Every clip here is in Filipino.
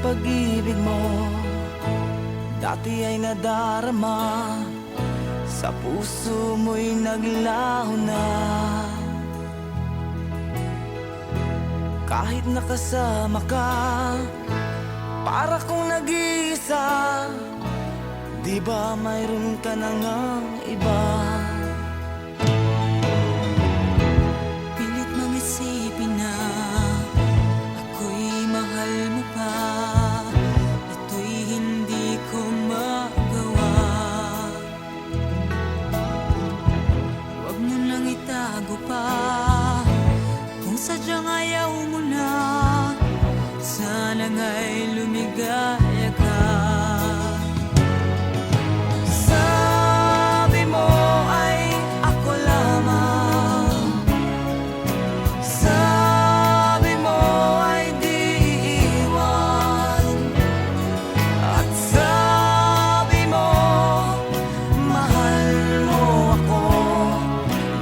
pag-ibig mo dati ay nadarama, sa puso mo'y naglaho na. Kahit nakasama ka, para kong nag-iisa. Di ba mayroon ka na ngang iba? Pilit mang isipin na ako'y mahal mo pa. Ito'y hindi ko magawa. Huwag mo nang itago pa, kung sadyang ayaw mo na. Sana nga'y lumigaya ka. Sabi mo ay ako lamang, sabi mo ay di iiwan, at sabi mo mahal mo ako.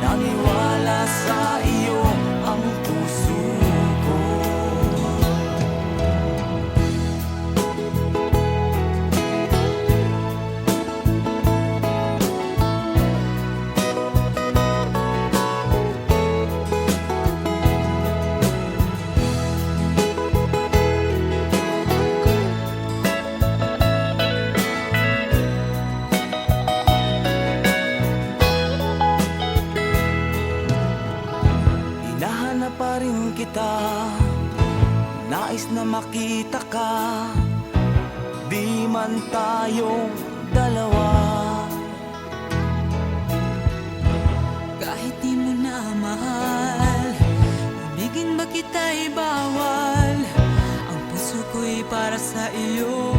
Naniwala sa iyo ang puso ko. Hinahanap pa rin kita, nais na makita ka, di man tayong dalawa. Kahit di mo na mahal, ibigin ba kita'y bawal? Ang puso ko'y para sa iyo